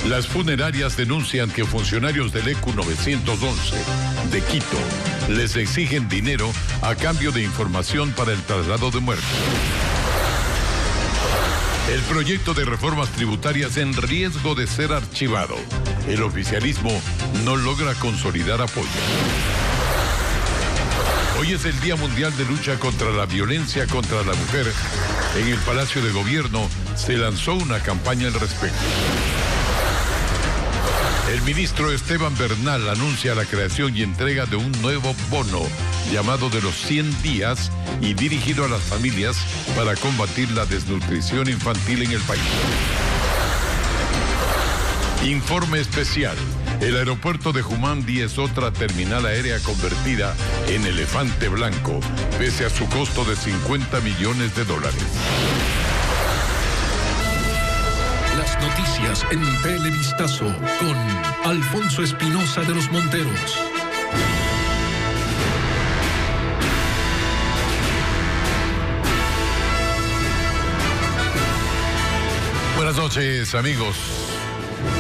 Las funerarias denuncian que funcionarios del ECU 911 de Quito les exigen dinero a cambio de información para el traslado de muertos. El proyecto de reformas tributarias en riesgo de ser archivado. El oficialismo no logra consolidar apoyo. Hoy es el Día Mundial de Lucha contra la Violencia contra la Mujer. En el Palacio de Gobierno se lanzó una campaña al respecto. El ministro Esteban Bernal anuncia la creación y entrega de un nuevo bono llamado de los 100 días y dirigido a las familias para combatir la desnutrición infantil en el país. Informe especial. El aeropuerto de Jumandi es otra terminal aérea convertida en elefante blanco, pese a su costo de $50 millones. Las noticias en Televistazo con Alfonso Espinosa de los Monteros. Buenas noches, amigos.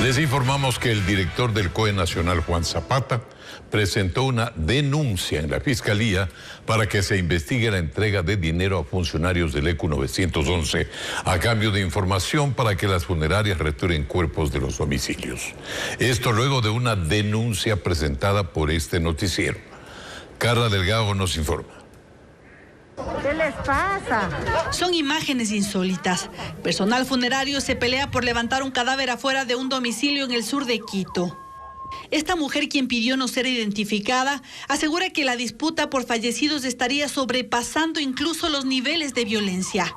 Les informamos que el director del COE Nacional, Juan Zapata, presentó una denuncia en la Fiscalía para que se investigue la entrega de dinero a funcionarios del ECU 911 a cambio de información para que las funerarias retiren cuerpos de los domicilios. Esto luego de una denuncia presentada por este noticiero. Carla Delgado nos informa. ¿Qué les pasa? Son imágenes insólitas. Personal funerario se pelea por levantar un cadáver afuera de un domicilio en el sur de Quito. Esta mujer, quien pidió no ser identificada, asegura que la disputa por fallecidos estaría sobrepasando incluso los niveles de violencia.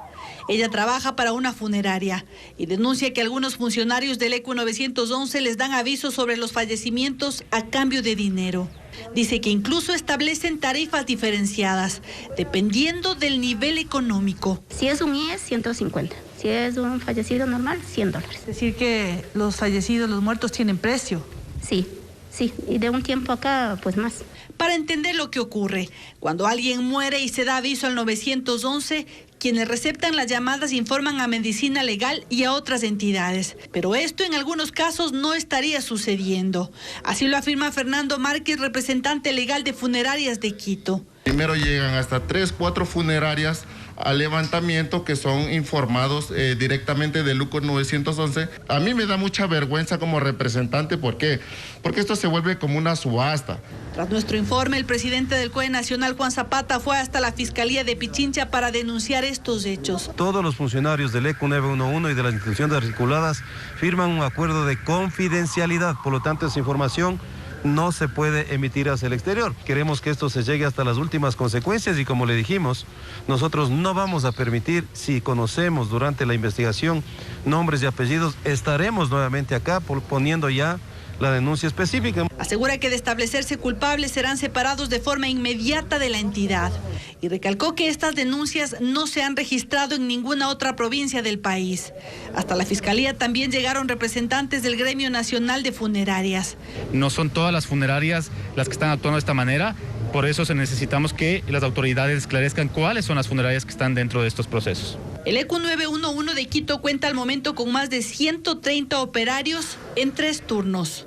Ella trabaja para una funeraria y denuncia que algunos funcionarios del ECU 911 les dan avisos sobre los fallecimientos a cambio de dinero. Dice que incluso establecen tarifas diferenciadas, dependiendo del nivel económico. Si es un IES, 150. Si es un fallecido normal, $100. Es decir, que los fallecidos, los muertos tienen precio. Sí, y de un tiempo acá, pues más. Para entender lo que ocurre, cuando alguien muere y se da aviso al 911, quienes receptan las llamadas informan a Medicina Legal y a otras entidades. Pero esto en algunos casos no estaría sucediendo. Así lo afirma Fernando Márquez, representante legal de Funerarias de Quito. Primero llegan hasta 3, 4 funerarias al levantamiento que son informados directamente del ECU 911. A mí me da mucha vergüenza como representante. ¿Por qué? Porque esto se vuelve como una subasta. Tras nuestro informe, el presidente del COE Nacional, Juan Zapata, fue hasta la Fiscalía de Pichincha para denunciar estos hechos. Todos los funcionarios del ECU 911 y de las instituciones articuladas firman un acuerdo de confidencialidad. Por lo tanto, esa información no se puede emitir hacia el exterior. Queremos que esto se llegue hasta las últimas consecuencias y, como le dijimos, nosotros no vamos a permitir, si conocemos durante la investigación nombres y apellidos, estaremos nuevamente acá poniendo ya la denuncia específica. Asegura que de establecerse culpables serán separados de forma inmediata de la entidad y recalcó que estas denuncias no se han registrado en ninguna otra provincia del país. Hasta la Fiscalía también llegaron representantes del Gremio Nacional de Funerarias. No son todas las funerarias las que están actuando de esta manera, por eso necesitamos que las autoridades esclarezcan cuáles son las funerarias que están dentro de estos procesos. El ECU 911 de Quito cuenta al momento con más de 130 operarios en 3 turnos.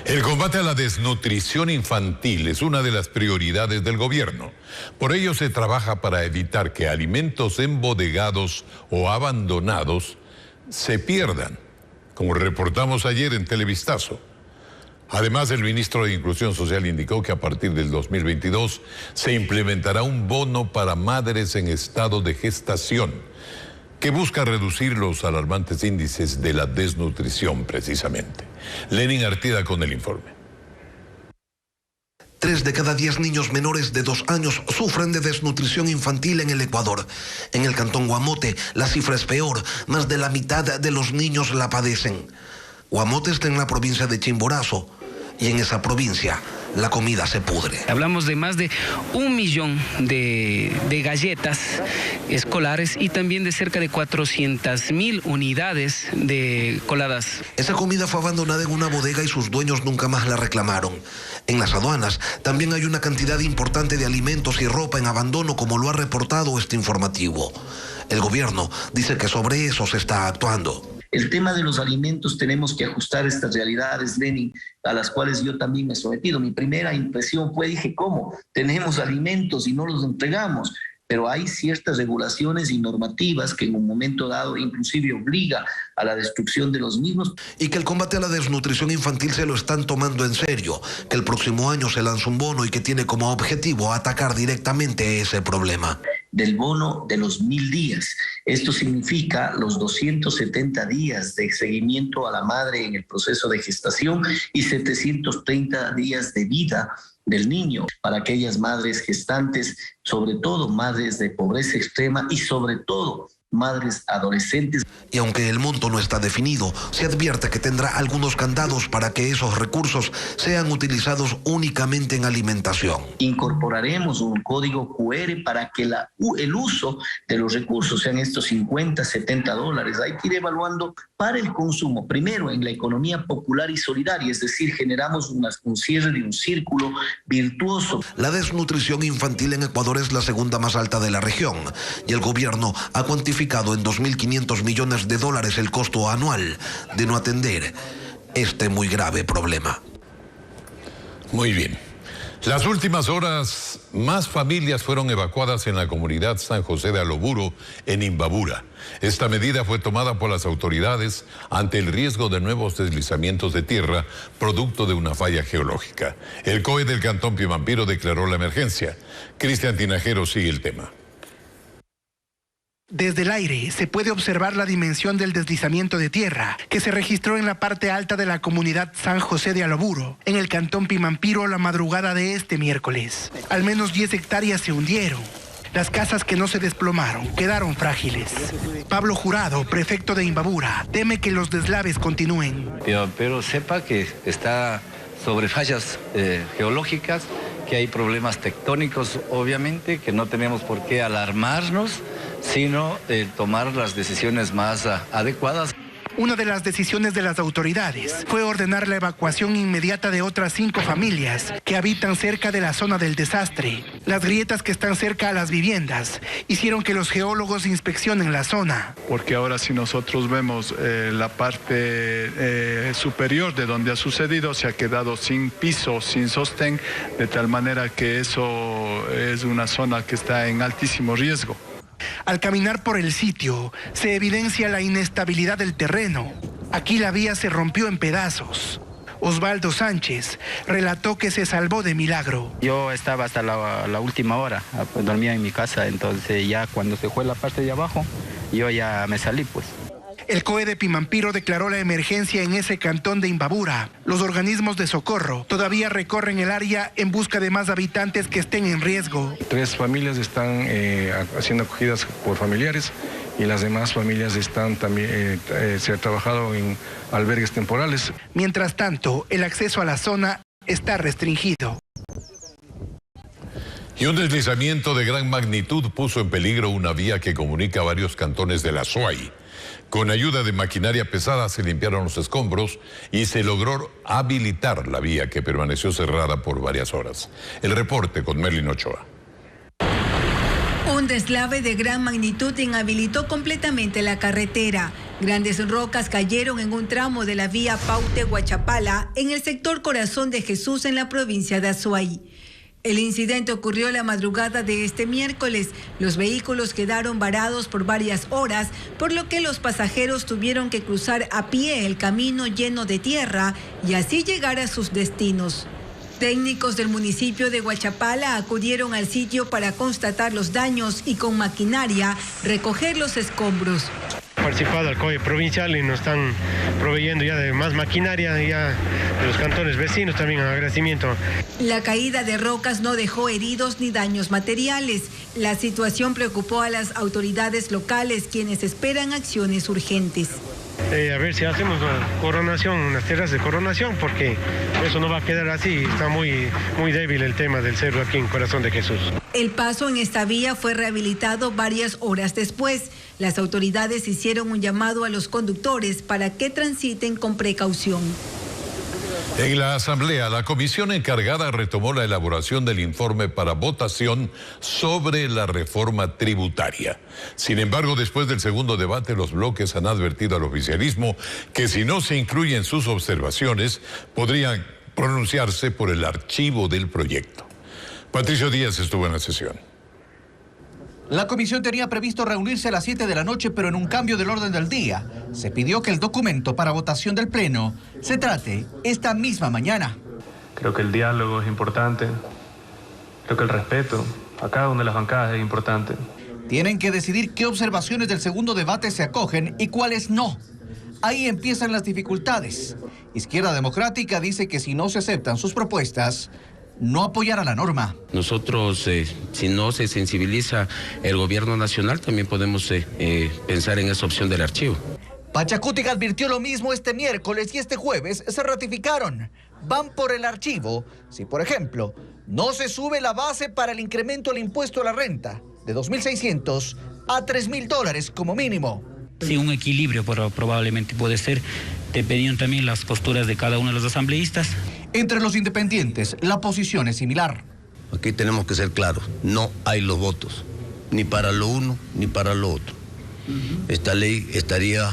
El combate a la desnutrición infantil es una de las prioridades del gobierno. Por ello se trabaja para evitar que alimentos embodegados o abandonados se pierdan, como reportamos ayer en Televistazo. Además, el ministro de Inclusión Social indicó que a partir del 2022 se implementará un bono para madres en estado de gestación, que busca reducir los alarmantes índices de la desnutrición precisamente. Lenin Artida con el informe. 3 de cada 10 niños menores de 2 años sufren de desnutrición infantil en el Ecuador. En el cantón Guamote, la cifra es peor. Más de la mitad de los niños la padecen. Guamote está en la provincia de Chimborazo y en esa provincia la comida se pudre. Hablamos de más de 1 millón de galletas escolares y también de cerca de 400.000 unidades de coladas. Esa comida fue abandonada en una bodega y sus dueños nunca más la reclamaron. En las aduanas también hay una cantidad importante de alimentos y ropa en abandono, como lo ha reportado este informativo. El gobierno dice que sobre eso se está actuando. El tema de los alimentos, tenemos que ajustar estas realidades, Lenin, a las cuales yo también me he sometido. Mi primera impresión fue, dije, ¿cómo? Tenemos alimentos y no los entregamos. Pero hay ciertas regulaciones y normativas que en un momento dado inclusive obliga a la destrucción de los mismos. Y que el combate a la desnutrición infantil se lo están tomando en serio, que el próximo año se lanza un bono y que tiene como objetivo atacar directamente ese problema. Del bono de los 1000 días. Esto significa los 270 días de seguimiento a la madre en el proceso de gestación y 730 días de vida del niño para aquellas madres gestantes, sobre todo madres de pobreza extrema y sobre todo madres adolescentes. Y aunque el monto no está definido, se advierte que tendrá algunos candados para que esos recursos sean utilizados únicamente en alimentación. Incorporaremos un código QR para que el uso de los recursos sean estos 50, 70 dólares. Hay que ir evaluando para el consumo, primero en la economía popular y solidaria, es decir, generamos un cierre de un círculo virtuoso. La desnutrición infantil en Ecuador es la segunda más alta de la región y el gobierno ha cuantificado en 2.500 millones de dólares el costo anual de no atender este muy grave problema. Muy bien. Las últimas horas, más familias fueron evacuadas en la comunidad San José de Aloburo, en Imbabura. Esta medida fue tomada por las autoridades ante el riesgo de nuevos deslizamientos de tierra, producto de una falla geológica. El COE del Cantón Pimampiro declaró la emergencia. Cristian Tinajero sigue el tema. Desde el aire se puede observar la dimensión del deslizamiento de tierra que se registró en la parte alta de la comunidad San José de Aloburo, en el Cantón Pimampiro, la madrugada de este miércoles. Al menos 10 hectáreas se hundieron. Las casas que no se desplomaron quedaron frágiles. Pablo Jurado, prefecto de Imbabura, teme que los deslaves continúen. Pero sepa que está sobre fallas geológicas, que hay problemas tectónicos, obviamente, que no tenemos por qué alarmarnos, sino tomar las decisiones más adecuadas. Una de las decisiones de las autoridades fue ordenar la evacuación inmediata de otras 5 familias que habitan cerca de la zona del desastre. Las grietas que están cerca a las viviendas hicieron que los geólogos inspeccionen la zona. Porque ahora si nosotros vemos la parte superior de donde ha sucedido, se ha quedado sin piso, sin sostén, de tal manera que eso es una zona que está en altísimo riesgo. Al caminar por el sitio, se evidencia la inestabilidad del terreno. Aquí la vía se rompió en pedazos. Osvaldo Sánchez relató que se salvó de milagro. Yo estaba hasta la última hora, dormía en mi casa, entonces ya cuando se fue la parte de abajo, yo ya me salí pues. El COE de Pimampiro declaró la emergencia en ese cantón de Imbabura. Los organismos de socorro todavía recorren el área en busca de más habitantes que estén en riesgo. 3 familias están siendo acogidas por familiares y las demás familias están también, se ha trabajado en albergues temporales. Mientras tanto, el acceso a la zona está restringido. Y un deslizamiento de gran magnitud puso en peligro una vía que comunica varios cantones de la Azuay. Con ayuda de maquinaria pesada se limpiaron los escombros y se logró habilitar la vía que permaneció cerrada por varias horas. El reporte con Merlin Ochoa. Un deslave de gran magnitud inhabilitó completamente la carretera. Grandes rocas cayeron en un tramo de la vía Paute-Huachapala en el sector Corazón de Jesús en la provincia de Azuay. El incidente ocurrió la madrugada de este miércoles. Los vehículos quedaron varados por varias horas, por lo que los pasajeros tuvieron que cruzar a pie el camino lleno de tierra y así llegar a sus destinos. Técnicos del municipio de Huachapala acudieron al sitio para constatar los daños y con maquinaria recoger los escombros. Participado al COE provincial y nos están proveyendo ya de más maquinaria ya de los cantones vecinos, también agradecimiento. La caída de rocas no dejó heridos ni daños materiales. La situación preocupó a las autoridades locales, quienes esperan acciones urgentes. A ver si hacemos una coronación, unas tierras de coronación, porque eso no va a quedar así. Está muy débil el tema del cerro aquí en Corazón de Jesús. El paso en esta vía fue rehabilitado varias horas después. Las autoridades hicieron un llamado a los conductores para que transiten con precaución. En la Asamblea, la comisión encargada retomó la elaboración del informe para votación sobre la reforma tributaria. Sin embargo, después del segundo debate, los bloques han advertido al oficialismo que si no se incluyen sus observaciones, podrían pronunciarse por el archivo del proyecto. Patricio Díaz estuvo en la sesión. La comisión tenía previsto reunirse a las 7 de la noche, pero en un cambio del orden del día, se pidió que el documento para votación del Pleno se trate esta misma mañana. Creo que el diálogo es importante, creo que el respeto a cada una de las bancadas es importante. Tienen que decidir qué observaciones del segundo debate se acogen y cuáles no. Ahí empiezan las dificultades. Izquierda Democrática dice que si no se aceptan sus propuestas, no apoyará la norma. Nosotros, si no se sensibiliza el gobierno nacional, también podemos pensar en esa opción del archivo. Pachacútica advirtió lo mismo este miércoles y este jueves se ratificaron. Van por el archivo si, por ejemplo, no se sube la base para el incremento del impuesto a la renta de $2.600 a $3.000 como mínimo. Sí, un equilibrio probablemente puede ser, dependiendo también las posturas de cada uno de los asambleístas. Entre los independientes, la posición es similar. Aquí tenemos que ser claros, no hay los votos, ni para lo uno ni para lo otro. Esta ley estaría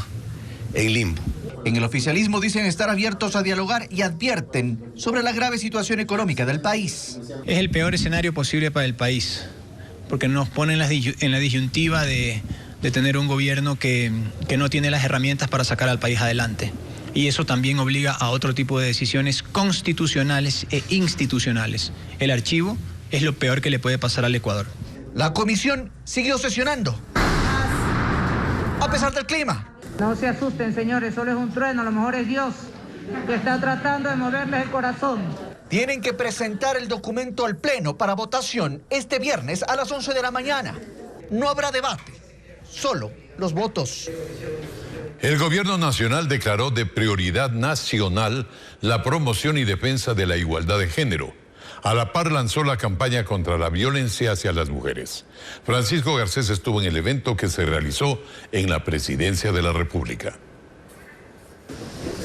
en limbo. En el oficialismo dicen estar abiertos a dialogar y advierten sobre la grave situación económica del país. Es el peor escenario posible para el país, porque nos pone en la disyuntiva de tener un gobierno que no tiene las herramientas para sacar al país adelante. Y eso también obliga a otro tipo de decisiones constitucionales e institucionales. El archivo es lo peor que le puede pasar al Ecuador. La comisión siguió sesionando, a pesar del clima. No se asusten, señores, solo es un trueno, a lo mejor es Dios que está tratando de moverles el corazón. Tienen que presentar el documento al Pleno para votación este viernes a las 11 de la mañana. No habrá debate, solo los votos. El gobierno nacional declaró de prioridad nacional la promoción y defensa de la igualdad de género. A la par lanzó la campaña contra la violencia hacia las mujeres. Francisco Garcés estuvo en el evento que se realizó en la Presidencia de la República.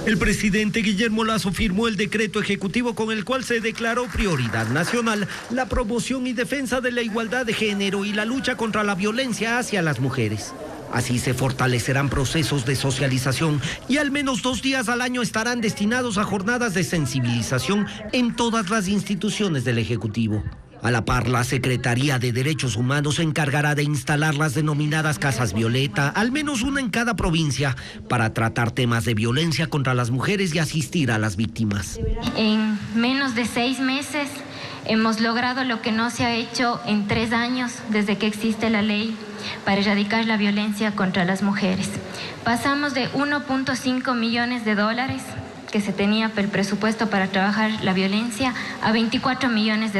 El presidente Guillermo Lasso firmó el decreto ejecutivo con el cual se declaró prioridad nacional la promoción y defensa de la igualdad de género y la lucha contra la violencia hacia las mujeres. Así se fortalecerán procesos de socialización y al menos 2 días al año estarán destinados a jornadas de sensibilización en todas las instituciones del Ejecutivo. A la par, la Secretaría de Derechos Humanos se encargará de instalar las denominadas Casas Violeta, al menos una en cada provincia, para tratar temas de violencia contra las mujeres y asistir a las víctimas. En menos de 6 meses hemos logrado lo que no se ha hecho en 3 años desde que existe la ley para erradicar la violencia contra las mujeres. Pasamos de $1.5 millones que se tenía el presupuesto para trabajar la violencia a $24 millones.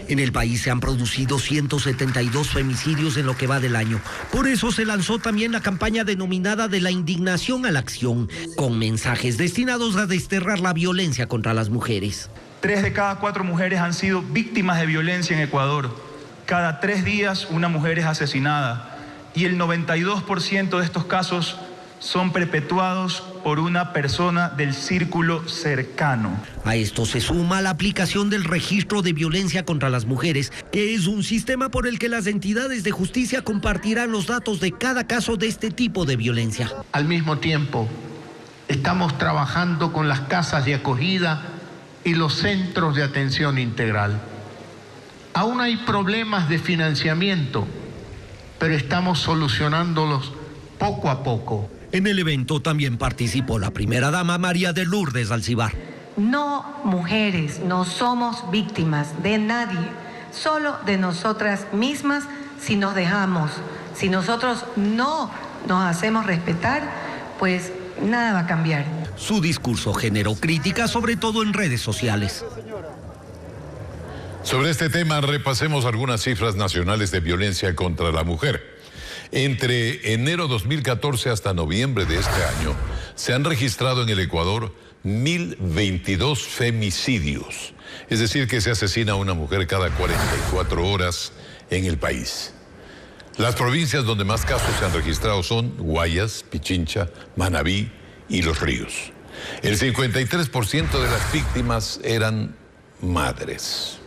En el país se han producido 172 femicidios en lo que va del año. Por eso se lanzó también la campaña denominada de la indignación a la acción, con mensajes destinados a desterrar la violencia contra las mujeres. 3 de cada 4 mujeres han sido víctimas de violencia en Ecuador. Cada 3 días una mujer es asesinada y el 92% de estos casos son perpetuados por una persona del círculo cercano. A esto se suma la aplicación del registro de violencia contra las mujeres, que es un sistema por el que las entidades de justicia compartirán los datos de cada caso de este tipo de violencia. Al mismo tiempo, estamos trabajando con las casas de acogida y los centros de atención integral. Aún hay problemas de financiamiento, pero estamos solucionándolos poco a poco. En el evento también participó la primera dama María de Lourdes Alcibar. No, mujeres, no somos víctimas de nadie, solo de nosotras mismas si nos dejamos. Si nosotros no nos hacemos respetar, pues nada va a cambiar. Su discurso generó crítica, sobre todo en redes sociales. Sobre este tema, repasemos algunas cifras nacionales de violencia contra la mujer. Entre enero 2014 hasta noviembre de este año, se han registrado en el Ecuador 1.022 femicidios. Es decir, que se asesina a una mujer cada 44 horas en el país. Las provincias donde más casos se han registrado son Guayas, Pichincha, Manabí y Los Ríos. El 53% de las víctimas eran madres.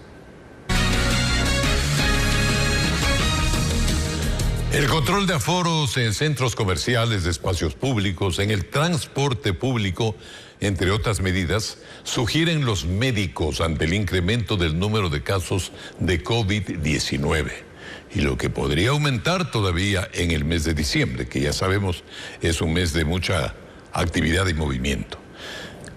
El control de aforos en centros comerciales, de espacios públicos, en el transporte público, entre otras medidas, sugieren los médicos ante el incremento del número de casos de COVID-19 y lo que podría aumentar todavía en el mes de diciembre, que ya sabemos es un mes de mucha actividad y movimiento.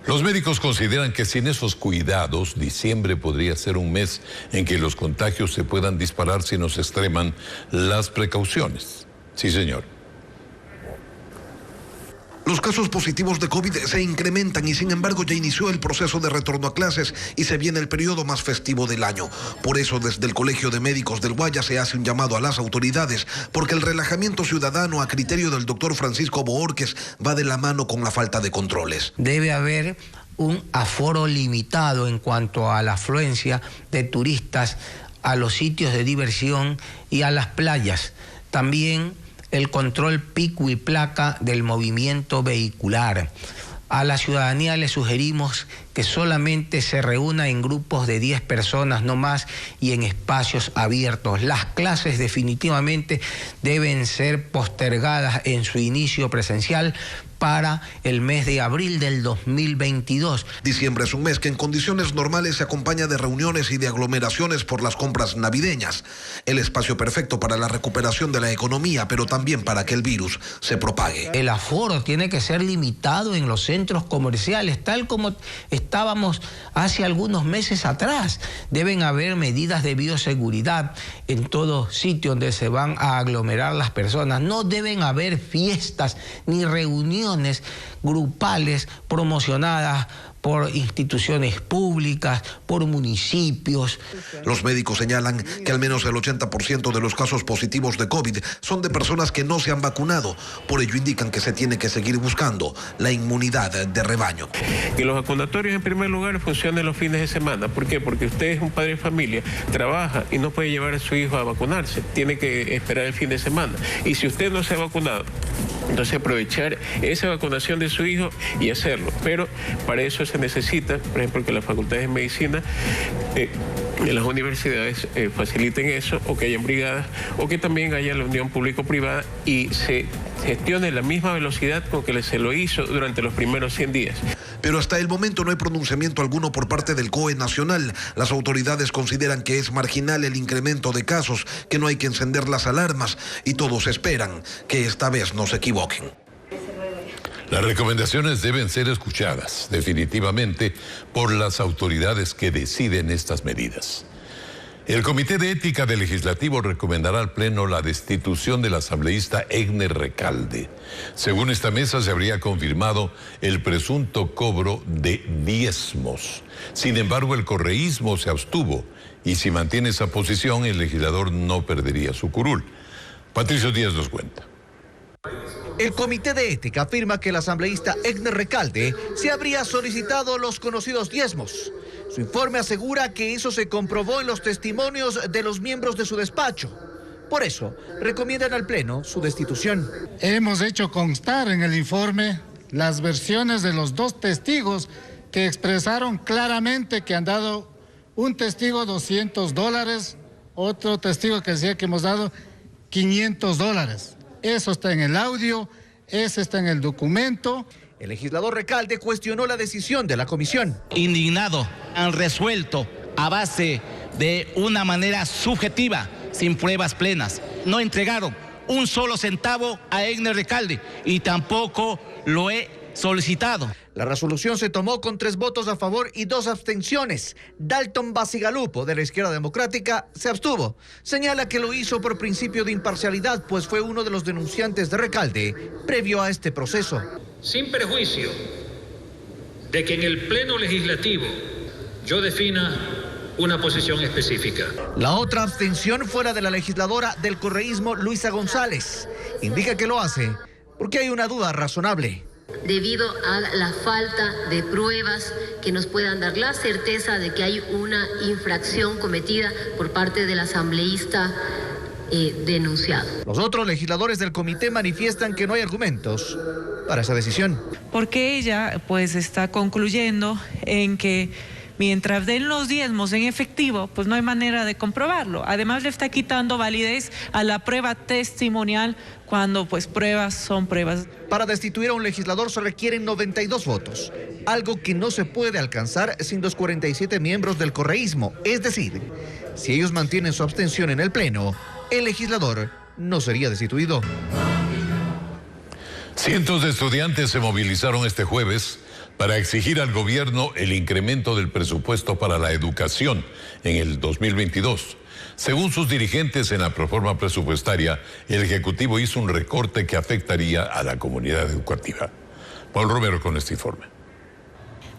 Los médicos consideran que sin esos cuidados, diciembre podría ser un mes en que los contagios se puedan disparar si no se extreman las precauciones. Sí, señor. Los casos positivos de COVID se incrementan y sin embargo ya inició el proceso de retorno a clases y se viene el periodo más festivo del año. Por eso desde el Colegio de Médicos del Guaya se hace un llamado a las autoridades porque el relajamiento ciudadano a criterio del doctor Francisco Bohórquez va de la mano con la falta de controles. Debe haber un aforo limitado en cuanto a la afluencia de turistas a los sitios de diversión y a las playas. También el control pico y placa del movimiento vehicular. A la ciudadanía le sugerimos que solamente se reúna en grupos de 10 personas no más y en espacios abiertos. Las clases definitivamente deben ser postergadas en su inicio presencial para el mes de abril del 2022. Diciembre es un mes que en condiciones normales se acompaña de reuniones y de aglomeraciones por las compras navideñas. El espacio perfecto para la recuperación de la economía, pero también para que el virus se propague. El aforo tiene que ser limitado en los centros comerciales, tal como estábamos hace algunos meses atrás. Deben haber medidas de bioseguridad en todo sitio donde se van a aglomerar las personas. No deben haber fiestas ni reuniones grupales promocionadas por instituciones públicas, por municipios. Los médicos señalan que al menos el 80% de los casos positivos de COVID son de personas que no se han vacunado. Por ello indican que se tiene que seguir buscando la inmunidad de rebaño. Que los vacunatorios en primer lugar funcionen los fines de semana. ¿Por qué? Porque usted es un padre de familia, trabaja y no puede llevar a su hijo a vacunarse. Tiene que esperar el fin de semana. Y si usted no se ha vacunado, entonces aprovechar esa vacunación de su hijo y hacerlo. Pero para eso se necesita, por ejemplo, que las facultades de medicina de las universidades faciliten eso, o que hayan brigadas, o que también haya la unión público-privada y se gestione la misma velocidad con que se lo hizo durante los primeros 100 días. Pero hasta el momento no hay pronunciamiento alguno por parte del COE nacional. Las autoridades consideran que es marginal el incremento de casos, que no hay que encender las alarmas y todos esperan que esta vez no se equivoquen. Las recomendaciones deben ser escuchadas definitivamente por las autoridades que deciden estas medidas. El Comité de Ética del Legislativo recomendará al Pleno la destitución del asambleísta Egner Recalde. Según esta mesa, se habría confirmado el presunto cobro de diezmos. Sin embargo, el correísmo se abstuvo y si mantiene esa posición, el legislador no perdería su curul. Patricio Díaz nos cuenta. El Comité de Ética afirma que el asambleísta Egner Recalde se habría solicitado los conocidos diezmos. Su informe asegura que eso se comprobó en los testimonios de los miembros de su despacho. Por eso, recomiendan al Pleno su destitución. Hemos hecho constar en el informe las versiones de los dos testigos que expresaron claramente que han dado un testigo $200, otro testigo que decía que hemos dado $500. Eso está en el audio, eso está en el documento. El legislador Recalde cuestionó la decisión de la comisión. Indignado, han resuelto a base de una manera subjetiva, sin pruebas plenas. No entregaron un solo centavo a Egner Recalde y tampoco lo he solicitado. La resolución se tomó con 3 votos a favor y 2 abstenciones. Dalton Basigalupo, de la Izquierda Democrática, se abstuvo. Señala que lo hizo por principio de imparcialidad, pues fue uno de los denunciantes de Recalde previo a este proceso. Sin perjuicio de que en el Pleno Legislativo yo defina una posición específica. La otra abstención fue la de la legisladora del correísmo, Luisa González. Indica que lo hace porque hay una duda razonable. Debido a la falta de pruebas que nos puedan dar la certeza de que hay una infracción cometida por parte del asambleísta denunciado. Los otros legisladores del comité manifiestan que no hay argumentos para esa decisión. Porque ella pues está concluyendo en que mientras den los diezmos en efectivo, pues no hay manera de comprobarlo. Además le está quitando validez a la prueba testimonial cuando pues pruebas son pruebas. Para destituir a un legislador se requieren 92 votos, algo que no se puede alcanzar sin los 47 miembros del correísmo. Es decir, si ellos mantienen su abstención en el Pleno, el legislador no sería destituido. Cientos de estudiantes se movilizaron este jueves para exigir al gobierno el incremento del presupuesto para la educación en el 2022. Según sus dirigentes en la proforma presupuestaria, el Ejecutivo hizo un recorte que afectaría a la comunidad educativa. Paul Romero con este informe.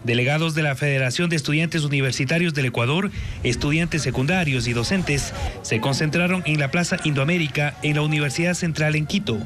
Delegados de la Federación de Estudiantes Universitarios del Ecuador, estudiantes secundarios y docentes se concentraron en la Plaza Indoamérica en la Universidad Central en Quito.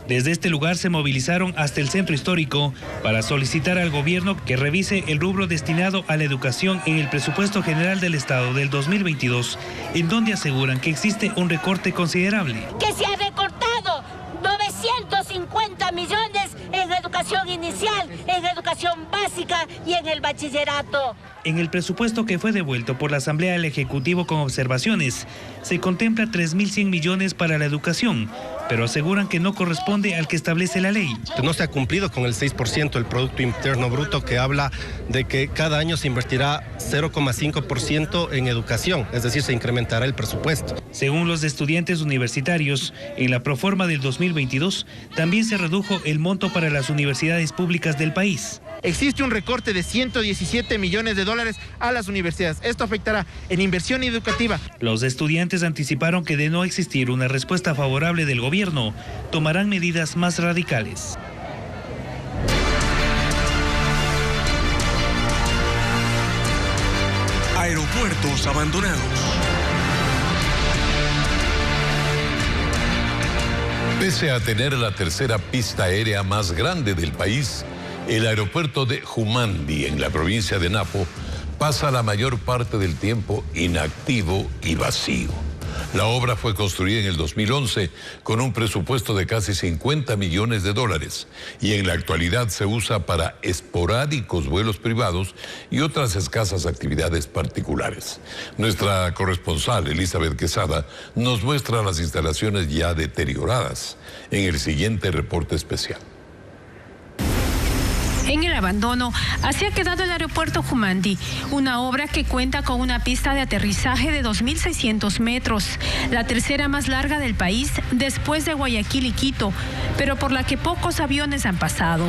Desde este lugar se movilizaron hasta el centro histórico para solicitar al gobierno que revise el rubro destinado a la educación en el presupuesto general del Estado del 2022, en donde aseguran que existe un recorte considerable. Que se ha recortado 950 millones en educación inicial, en educación básica y en el bachillerato. En el presupuesto que fue devuelto por la Asamblea del Ejecutivo con observaciones, se contempla 3.100 millones para la educación, pero aseguran que no corresponde al que establece la ley. No se ha cumplido con el 6% del Producto Interno Bruto, que habla de que cada año se invertirá 0,5% en educación, es decir, se incrementará el presupuesto. Según los estudiantes universitarios, en la proforma del 2022 también se redujo el monto para las universidades públicas del país. Existe un recorte de 117 millones de dólares a las universidades. Esto afectará en inversión educativa. Los estudiantes anticiparon que de no existir una respuesta favorable del gobierno, tomarán medidas más radicales. Aeropuertos abandonados. Pese a tener la tercera pista aérea más grande del país, el aeropuerto de Jumandi, en la provincia de Napo, pasa la mayor parte del tiempo inactivo y vacío. La obra fue construida en el 2011 con un presupuesto de casi 50 millones de dólares y en la actualidad se usa para esporádicos vuelos privados y otras escasas actividades particulares. Nuestra corresponsal, Elizabeth Quesada, nos muestra las instalaciones ya deterioradas en el siguiente reporte especial. En el abandono, así ha quedado el aeropuerto Jumandi, una obra que cuenta con una pista de aterrizaje de 2.600 metros, la tercera más larga del país después de Guayaquil y Quito, pero por la que pocos aviones han pasado.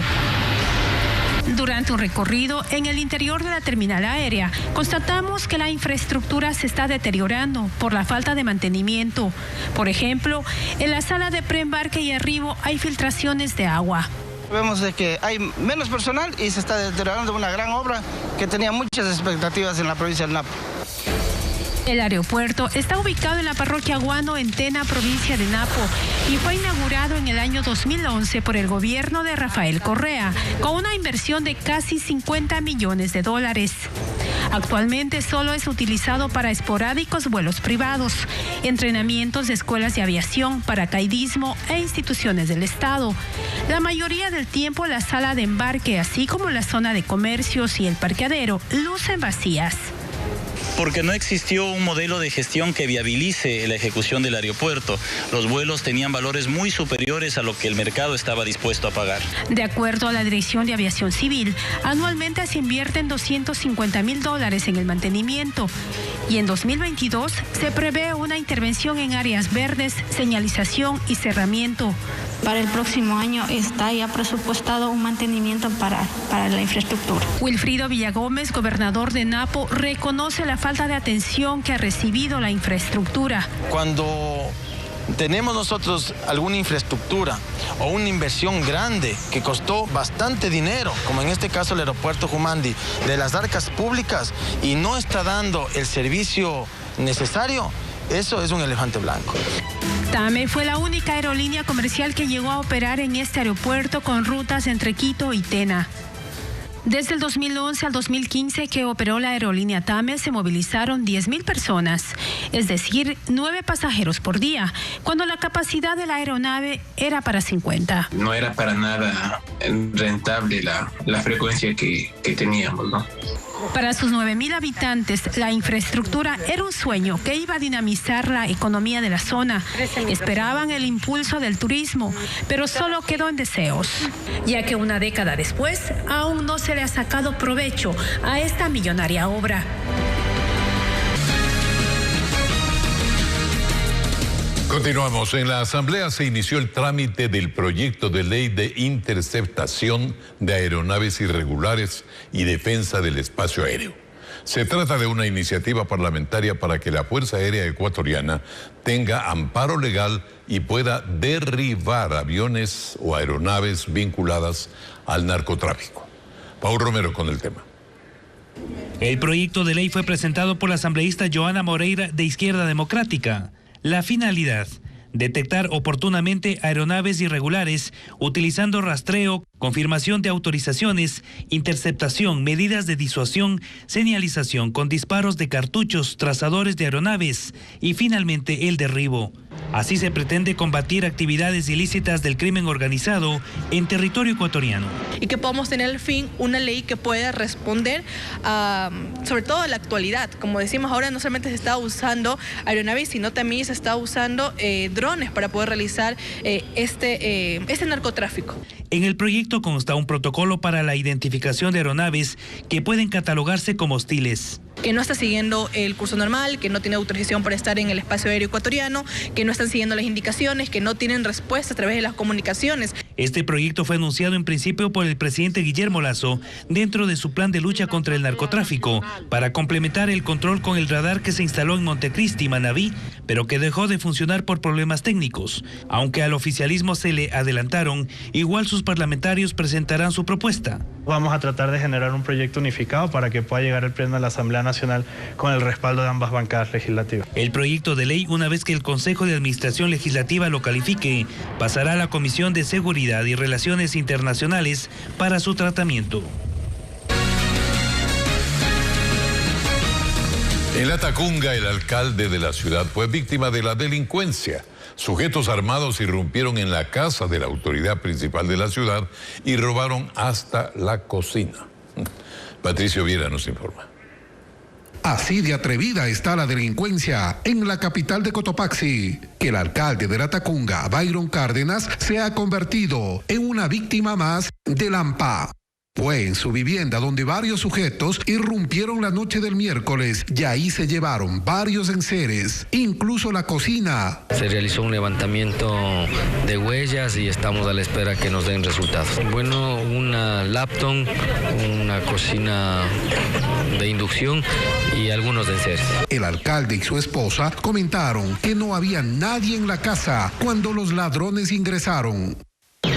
Durante un recorrido en el interior de la terminal aérea, constatamos que la infraestructura se está deteriorando por la falta de mantenimiento. Por ejemplo, en la sala de preembarque y arribo hay filtraciones de agua. Vemos de que hay menos personal y se está deteriorando una gran obra que tenía muchas expectativas en la provincia del Napo. El aeropuerto está ubicado en la parroquia Guano, en Tena, provincia de Napo, y fue inaugurado en el año 2011 por el gobierno de Rafael Correa, con una inversión de casi 50 millones de dólares. Actualmente solo es utilizado para esporádicos vuelos privados, entrenamientos de escuelas de aviación, paracaidismo e instituciones del Estado. La mayoría del tiempo la sala de embarque, así como la zona de comercios y el parqueadero, lucen vacías. Porque no existió un modelo de gestión que viabilice la ejecución del aeropuerto. Los vuelos tenían valores muy superiores a lo que el mercado estaba dispuesto a pagar. De acuerdo a la Dirección de Aviación Civil, anualmente se invierten $250.000 en el mantenimiento y en 2022 se prevé una intervención en áreas verdes, señalización y cerramiento. Para el próximo año está ya presupuestado un mantenimiento para la infraestructura. Wilfrido Villagómez, gobernador de Napo, reconoce la falta de atención que ha recibido la infraestructura. Cuando tenemos nosotros alguna infraestructura o una inversión grande que costó bastante dinero, como en este caso el aeropuerto Jumandi, de las arcas públicas, y no está dando el servicio necesario, eso es un elefante blanco. TAME fue la única aerolínea comercial que llegó a operar en este aeropuerto con rutas entre Quito y Tena. Desde el 2011 al 2015 que operó la aerolínea TAME se movilizaron 10.000 personas, es decir, 9 pasajeros por día, cuando la capacidad de la aeronave era para 50. No era para nada rentable la frecuencia que teníamos, ¿no? Para sus 9.000 habitantes, la infraestructura era un sueño que iba a dinamizar la economía de la zona. Esperaban el impulso del turismo, pero solo quedó en deseos, ya que una década después aún no se le ha sacado provecho a esta millonaria obra. Continuamos. En la Asamblea se inició el trámite del proyecto de ley de interceptación de aeronaves irregulares y defensa del espacio aéreo. Se trata de una iniciativa parlamentaria para que la Fuerza Aérea Ecuatoriana tenga amparo legal y pueda derribar aviones o aeronaves vinculadas al narcotráfico. Paul Romero con el tema. El proyecto de ley fue presentado por la asambleísta Joana Moreira de Izquierda Democrática. La finalidad, detectar oportunamente aeronaves irregulares utilizando rastreo, confirmación de autorizaciones, interceptación, medidas de disuasión, señalización con disparos de cartuchos, trazadores de aeronaves y finalmente el derribo. Así se pretende combatir actividades ilícitas del crimen organizado en territorio ecuatoriano. Y que podamos tener al fin una ley que pueda responder sobre todo a la actualidad. Como decimos, ahora no solamente se está usando aeronaves, sino también se está usando drones para poder realizar este narcotráfico. En el proyecto consta un protocolo para la identificación de aeronaves que pueden catalogarse como hostiles. Que no está siguiendo el curso normal, que no tiene autorización para estar en el espacio aéreo ecuatoriano, que no están siguiendo las indicaciones, que no tienen respuesta a través de las comunicaciones. Este proyecto fue anunciado en principio por el presidente Guillermo Lasso dentro de su plan de lucha contra el narcotráfico para complementar el control con el radar que se instaló en Montecristi, Manabí, pero que dejó de funcionar por problemas técnicos. Aunque al oficialismo se le adelantaron, igual sus parlamentarios presentarán su propuesta. Vamos a tratar de generar un proyecto unificado para que pueda llegar el pleno a la Asamblea Nacional con el respaldo de ambas bancadas legislativas. El proyecto de ley, una vez que el Consejo de Administración Legislativa lo califique, pasará a la Comisión de Seguridad y Relaciones Internacionales para su tratamiento. En La Tacunga, el alcalde de la ciudad fue víctima de la delincuencia. Sujetos armados irrumpieron en la casa de la autoridad principal de la ciudad y robaron hasta la cocina. Patricio Viera nos informa. Así de atrevida está la delincuencia en la capital de Cotopaxi, que el alcalde de La Tacunga, Byron Cárdenas, se ha convertido en una víctima más del AMPA. Fue en su vivienda donde varios sujetos irrumpieron la noche del miércoles y ahí se llevaron varios enseres, incluso la cocina. Se realizó un levantamiento de huellas y estamos a la espera que nos den resultados. Bueno, una laptop, una cocina de inducción y algunos enseres. El alcalde y su esposa comentaron que no había nadie en la casa cuando los ladrones ingresaron.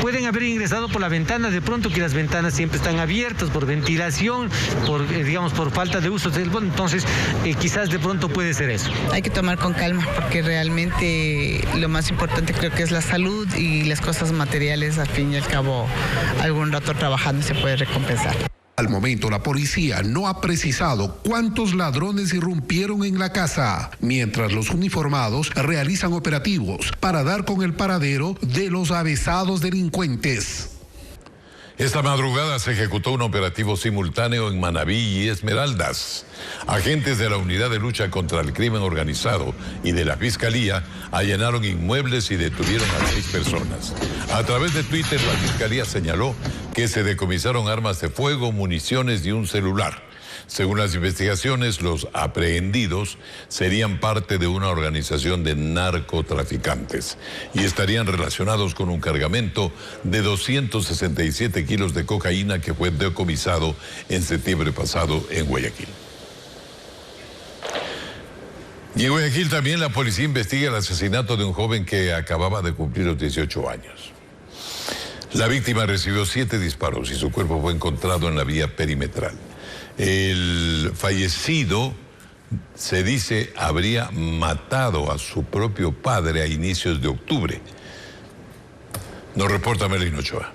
Pueden haber ingresado por la ventana, de pronto que las ventanas siempre están abiertas por ventilación, por falta de uso. Entonces, quizás de pronto puede ser eso. Hay que tomar con calma, porque realmente lo más importante creo que es la salud y las cosas materiales, al fin y al cabo, algún rato trabajando se puede recompensar. Al momento, la policía no ha precisado cuántos ladrones irrumpieron en la casa, mientras los uniformados realizan operativos para dar con el paradero de los avesados delincuentes. Esta madrugada se ejecutó un operativo simultáneo en Manabí y Esmeraldas. Agentes de la Unidad de Lucha contra el Crimen Organizado y de la Fiscalía allanaron inmuebles y detuvieron a 6 personas. A través de Twitter, la Fiscalía señaló que se decomisaron armas de fuego, municiones y un celular. Según las investigaciones, los aprehendidos serían parte de una organización de narcotraficantes y estarían relacionados con un cargamento de 267 kilos de cocaína que fue decomisado en septiembre pasado en Guayaquil. Y en Guayaquil también la policía investiga el asesinato de un joven que acababa de cumplir los 18 años. La víctima recibió 7 disparos y su cuerpo fue encontrado en la vía perimetral. El fallecido, se dice, habría matado a su propio padre a inicios de octubre. Nos reporta Melina Ochoa.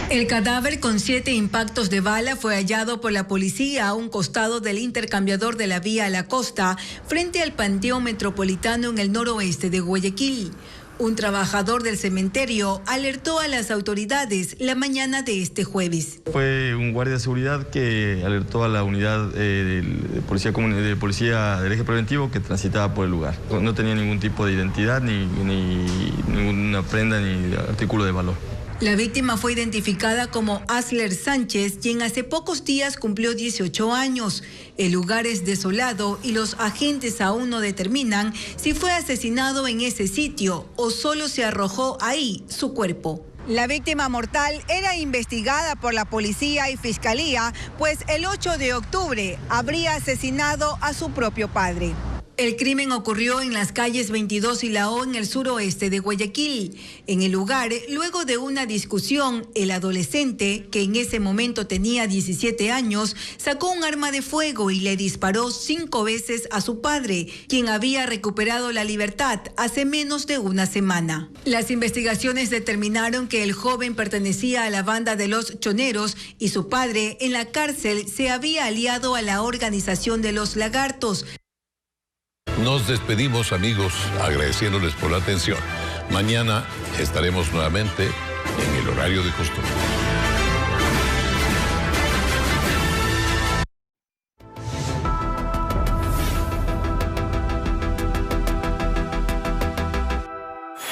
El cadáver con 7 impactos de bala fue hallado por la policía a un costado del intercambiador de la vía a la costa, frente al Panteón Metropolitano en el noroeste de Guayaquil. Un trabajador del cementerio alertó a las autoridades la mañana de este jueves. Fue un guardia de seguridad que alertó a la unidad de policía del eje preventivo que transitaba por el lugar. No tenía ningún tipo de identidad, ni ninguna prenda, ni artículo de valor. La víctima fue identificada como Asler Sánchez, quien hace pocos días cumplió 18 años. El lugar es desolado y los agentes aún no determinan si fue asesinado en ese sitio o solo se arrojó ahí su cuerpo. La víctima mortal era investigada por la policía y fiscalía, pues el 8 de octubre habría asesinado a su propio padre. El crimen ocurrió en las calles 22 y La O en el suroeste de Guayaquil. En el lugar, luego de una discusión, el adolescente, que en ese momento tenía 17 años, sacó un arma de fuego y le disparó 5 veces a su padre, quien había recuperado la libertad hace menos de una semana. Las investigaciones determinaron que el joven pertenecía a la banda de los Choneros y su padre en la cárcel se había aliado a la organización de los Lagartos. Nos despedimos, amigos, agradeciéndoles por la atención. Mañana estaremos nuevamente en el horario de costumbre.